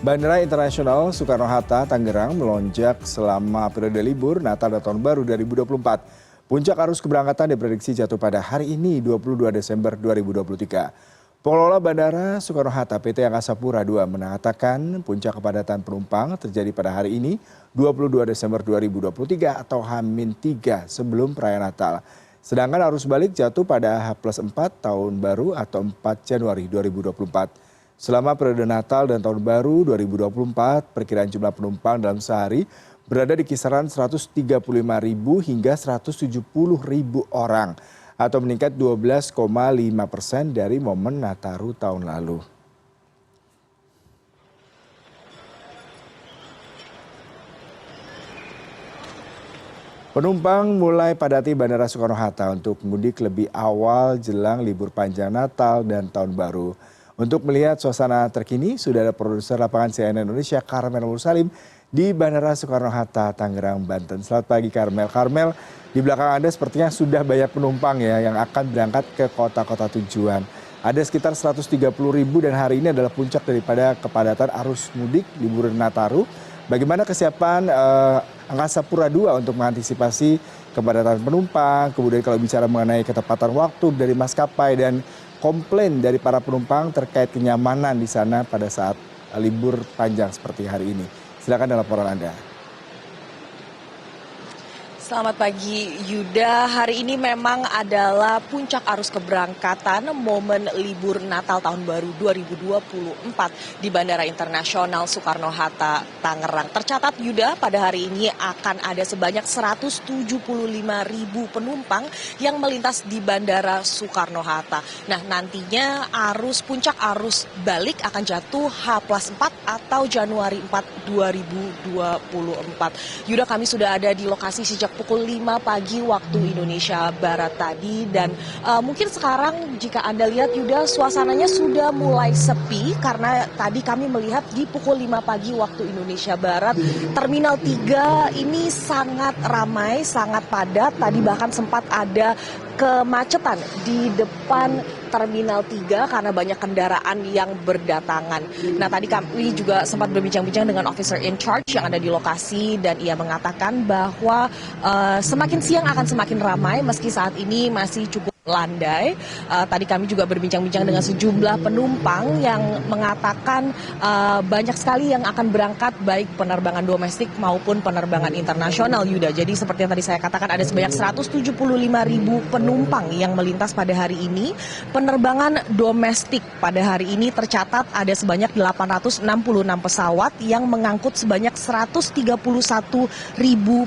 Bandara Internasional Soekarno-Hatta, Tangerang melonjak selama periode libur Natal dan Tahun Baru 2024. Puncak arus keberangkatan diprediksi jatuh pada hari ini 22 Desember 2023. Pengelola Bandara Soekarno-Hatta PT Angkasa Pura II mengatakan puncak kepadatan penumpang terjadi pada hari ini 22 Desember 2023 atau H-3 sebelum perayaan Natal. Sedangkan arus balik jatuh pada H+4 Tahun Baru atau 4 Januari 2024. Selama periode Natal dan Tahun Baru 2024, perkiraan jumlah penumpang dalam sehari berada di kisaran 135.000 hingga 170.000 orang atau meningkat 12,5% dari momen Nataru tahun lalu. Penumpang mulai padati Bandara Soekarno-Hatta untuk mudik lebih awal jelang libur panjang Natal dan Tahun Baru. Untuk melihat suasana terkini, sudah ada produser lapangan CNN Indonesia Karmel Mursalim di Bandara Soekarno-Hatta, Tangerang, Banten. Selamat pagi Karmel. Karmel, di belakang Anda sepertinya sudah banyak penumpang ya yang akan berangkat ke kota-kota tujuan. Ada sekitar 130.000 dan hari ini adalah puncak daripada kepadatan arus mudik libur Nataru. Bagaimana kesiapan Angkasa Pura II untuk mengantisipasi kepadatan penumpang, kemudian kalau bicara mengenai ketepatan waktu dari maskapai dan komplain dari para penumpang terkait kenyamanan di sana pada saat libur panjang seperti hari ini. Silakan dalam laporan Anda. Selamat pagi Yuda, hari ini memang adalah puncak arus keberangkatan momen libur Natal Tahun Baru 2024 di Bandara Internasional Soekarno-Hatta, Tangerang. Tercatat Yuda, pada hari ini akan ada sebanyak 175.000 penumpang yang melintas di Bandara Soekarno-Hatta. Nah, nantinya puncak arus balik akan jatuh H+4 atau Januari 4 2024. Yuda, kami sudah ada di lokasi sejak pukul 5 pagi waktu Indonesia Barat tadi dan mungkin sekarang jika Anda lihat Yuda, suasananya sudah mulai sepi karena tadi kami melihat di pukul 5 pagi waktu Indonesia Barat Terminal 3 ini sangat ramai, sangat padat. Tadi bahkan sempat ada kemacetan di depan Terminal 3 karena banyak kendaraan yang berdatangan. Nah, tadi kami juga sempat berbincang-bincang dengan officer in charge yang ada di lokasi dan ia mengatakan bahwa semakin siang akan semakin ramai meski saat ini masih cukup landai. Tadi kami juga berbincang-bincang dengan sejumlah penumpang yang mengatakan banyak sekali yang akan berangkat baik penerbangan domestik maupun penerbangan internasional Yuda. Jadi seperti yang tadi saya katakan ada sebanyak 175.000 penumpang yang melintas pada hari ini. Penerbangan domestik pada hari ini tercatat ada sebanyak 866 pesawat yang mengangkut sebanyak 131.000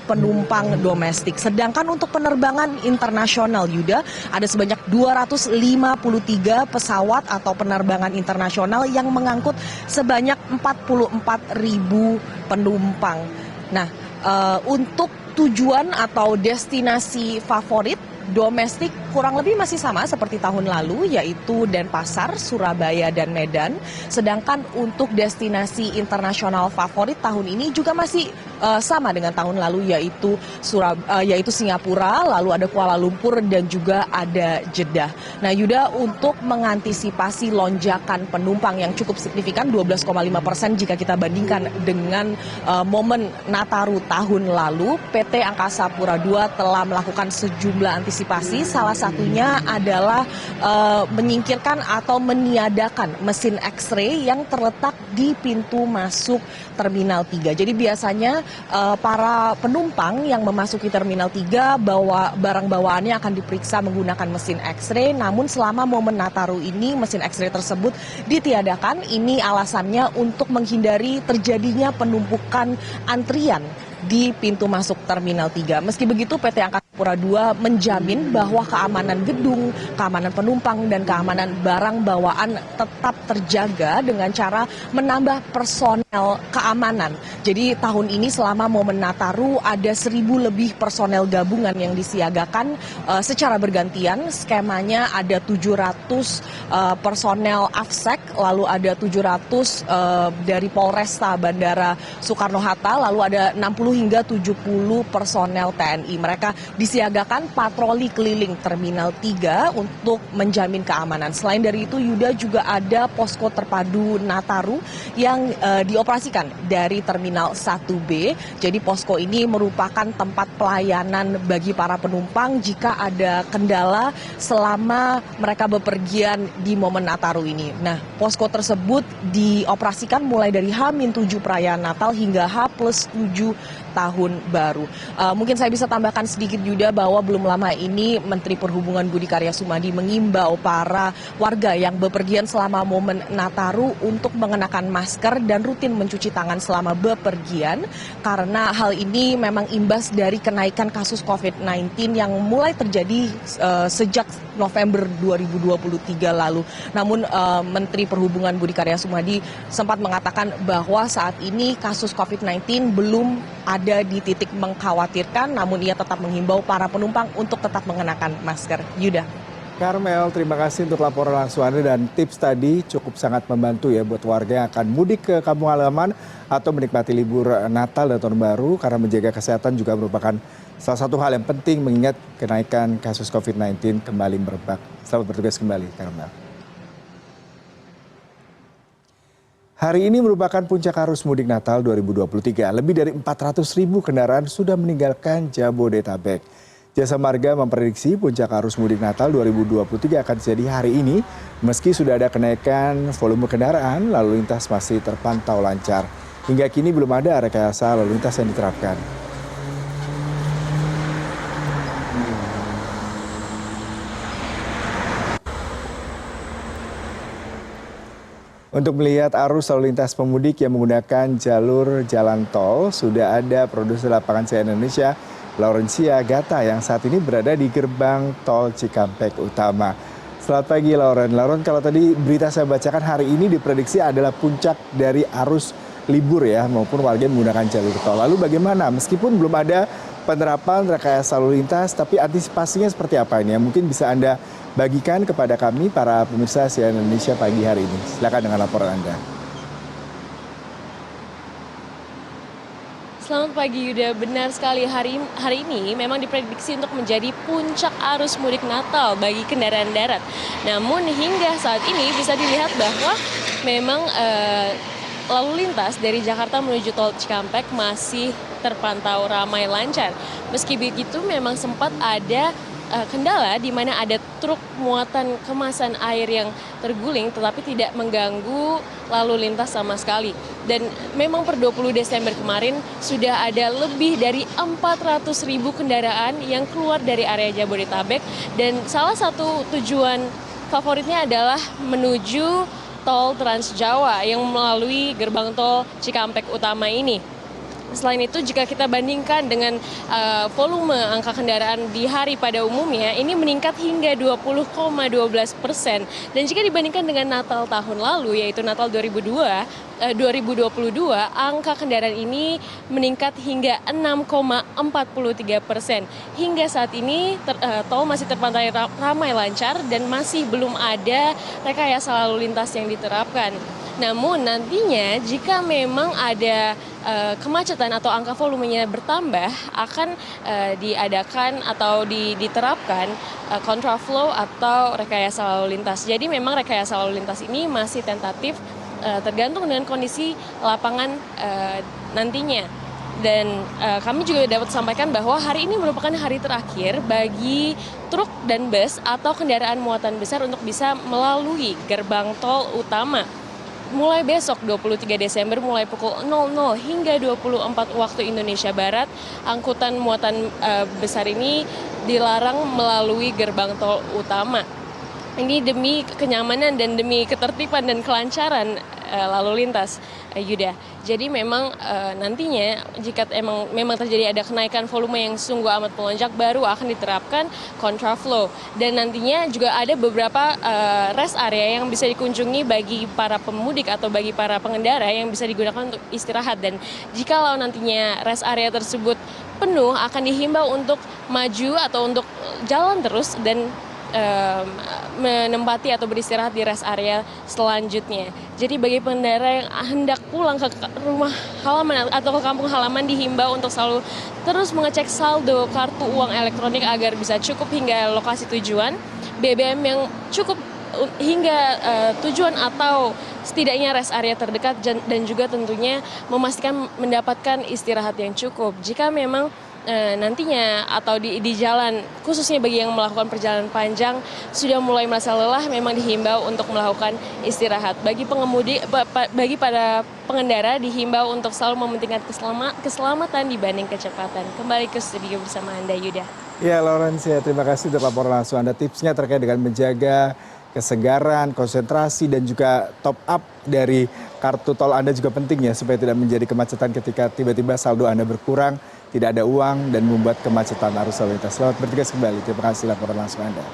penumpang domestik. Sedangkan untuk penerbangan internasional Yuda ada sebanyak 253 pesawat atau penerbangan internasional yang mengangkut sebanyak 44.000 penumpang. Nah, untuk tujuan atau destinasi favorit domestik kurang lebih masih sama seperti tahun lalu, yaitu Denpasar, Surabaya, dan Medan. Sedangkan untuk destinasi internasional favorit tahun ini juga masih sama dengan tahun lalu, yaitu Singapura, lalu ada Kuala Lumpur, dan juga ada Jeddah. Nah Yuda, untuk mengantisipasi lonjakan penumpang yang cukup signifikan 12,5% jika kita bandingkan dengan momen Nataru tahun lalu, PT Angkasa Pura II telah melakukan sejumlah antisipasi. Salah satunya adalah menyingkirkan atau meniadakan mesin X-ray yang terletak di pintu masuk Terminal 3. Jadi biasanya para penumpang yang memasuki Terminal 3 barang bawaannya akan diperiksa menggunakan mesin X-ray. Namun selama momen Nataru ini mesin X-ray tersebut ditiadakan. Ini alasannya untuk menghindari terjadinya penumpukan antrian di pintu masuk Terminal 3. Meski begitu, PT Angkasa Pura II menjamin bahwa keamanan gedung, keamanan penumpang, dan keamanan barang bawaan tetap terjaga dengan cara menambah personel keamanan. Jadi tahun ini selama momen Nataru ada 1.000 lebih personel gabungan yang disiagakan secara bergantian. Skemanya ada 700 personel AFSEC, lalu ada 700 dari Polresta Bandara Soekarno-Hatta, lalu ada 60 hingga 70 personel TNI. Mereka disiagakan patroli keliling Terminal 3 untuk menjamin keamanan. Selain dari itu, Yuda, juga ada posko terpadu Nataru yang dioperasikan dari Terminal 1B. Jadi posko ini merupakan tempat pelayanan bagi para penumpang jika ada kendala selama mereka bepergian di momen Nataru ini. Nah, posko tersebut dioperasikan mulai dari H-7 perayaan Natal hingga H+7 tahun baru. Mungkin saya bisa tambahkan sedikit Yuda bahwa belum lama ini Menteri Perhubungan Budi Karya Sumadi mengimbau para warga yang bepergian selama momen Nataru untuk mengenakan masker dan rutin mencuci tangan selama bepergian, karena hal ini memang imbas dari kenaikan kasus COVID-19 yang mulai terjadi sejak November 2023 lalu. Namun Menteri Perhubungan Budi Karya Sumadi sempat mengatakan bahwa saat ini kasus COVID-19 belum ada di titik mengkhawatirkan, namun ia tetap menghimbau para penumpang untuk tetap mengenakan masker. Yuda. Karmel, terima kasih untuk laporan langsung Anda dan tips tadi cukup sangat membantu ya buat warga yang akan mudik ke kampung halaman atau menikmati libur Natal dan Tahun Baru, karena menjaga kesehatan juga merupakan salah satu hal yang penting mengingat kenaikan kasus COVID-19 kembali merebak. Selamat bertugas kembali, Karmel. Hari ini merupakan puncak arus mudik Natal 2023. Lebih dari 400.000 kendaraan sudah meninggalkan Jabodetabek. Jasa Marga memprediksi puncak arus mudik Natal 2023 akan terjadi hari ini. Meski sudah ada kenaikan volume kendaraan, lalu lintas masih terpantau lancar. Hingga kini belum ada rekayasa lalu lintas yang diterapkan. Untuk melihat arus lalu lintas pemudik yang menggunakan jalur jalan tol, sudah ada produser lapangan CNN Indonesia, Laurencia Gata, yang saat ini berada di gerbang tol Cikampek Utama. Selamat pagi, Lauren. Lauren, kalau tadi berita saya bacakan hari ini diprediksi adalah puncak dari arus libur ya, maupun warga yang menggunakan jalur tol. Lalu bagaimana? Meskipun belum ada penerapan rekayasa lalu lintas, tapi antisipasinya seperti apa ini? Mungkin bisa Anda bagikan kepada kami para pemirsa CNN Indonesia pagi hari ini. Silakan dengan laporan Anda. Selamat pagi Yuda, benar sekali hari ini memang diprediksi untuk menjadi puncak arus mudik Natal bagi kendaraan darat. Namun hingga saat ini bisa dilihat bahwa memang lalu lintas dari Jakarta menuju tol Cikampek masih terpantau ramai lancar. Meski begitu memang sempat ada kendala di mana ada truk muatan kemasan air yang terguling tetapi tidak mengganggu lalu lintas sama sekali. Dan memang per 20 Desember kemarin sudah ada lebih dari 400.000 kendaraan yang keluar dari area Jabodetabek, dan salah satu tujuan favoritnya adalah menuju tol Trans Jawa yang melalui gerbang tol Cikampek Utama ini. Selain itu, jika kita bandingkan dengan volume angka kendaraan di hari pada umumnya, ini meningkat hingga 20,12%. Dan jika dibandingkan dengan Natal tahun lalu, yaitu Natal 2022, angka kendaraan ini meningkat hingga 6,43%. Hingga saat ini tol masih terpantau ramai lancar dan masih belum ada rekayasa lalu lintas yang diterapkan. Namun nantinya jika memang ada kemacetan atau angka volumenya bertambah, akan diadakan atau diterapkan kontraflow atau rekayasa lalu lintas. Jadi memang rekayasa lalu lintas ini masih tentatif, tergantung dengan kondisi lapangan nantinya. Dan kami juga dapat sampaikan bahwa hari ini merupakan hari terakhir bagi truk dan bus atau kendaraan muatan besar untuk bisa melalui gerbang tol utama. Mulai besok 23 Desember mulai pukul 00 hingga 24 waktu Indonesia Barat, angkutan muatan besar ini dilarang melalui gerbang tol utama. Ini demi kenyamanan dan demi ketertiban dan kelancaran lalu lintas, Yuda. Jadi memang nantinya jika memang terjadi ada kenaikan volume yang sungguh amat melonjak, baru akan diterapkan kontraflow. Dan nantinya juga ada beberapa rest area yang bisa dikunjungi bagi para pemudik atau bagi para pengendara yang bisa digunakan untuk istirahat. Dan jikalau nantinya rest area tersebut penuh, akan dihimbau untuk maju atau untuk jalan terus dan menempati atau beristirahat di rest area selanjutnya. Jadi bagi pengendara yang hendak pulang ke rumah halaman atau ke kampung halaman dihimbau untuk selalu terus mengecek saldo kartu uang elektronik agar bisa cukup hingga lokasi tujuan, BBM yang cukup hingga tujuan atau setidaknya rest area terdekat dan juga tentunya memastikan mendapatkan istirahat yang cukup. Jika memang nantinya atau di jalan khususnya bagi yang melakukan perjalanan panjang sudah mulai merasa lelah, memang dihimbau untuk melakukan istirahat. Bagi pengemudi, bagi para pengendara dihimbau untuk selalu mementingkan keselamatan dibanding kecepatan. Kembali ke studio bersama Anda, Yuda. Ya, Laurencia, terima kasih untuk laporan langsung Anda. Tipsnya terkait dengan menjaga kesegaran, konsentrasi, dan juga top up dari kartu tol Anda juga penting ya, supaya tidak menjadi kemacetan ketika tiba-tiba saldo Anda berkurang, tidak ada uang, dan membuat kemacetan arus lalu lintas. Selamat bertugas kembali. Terima kasih laporan langsung Anda.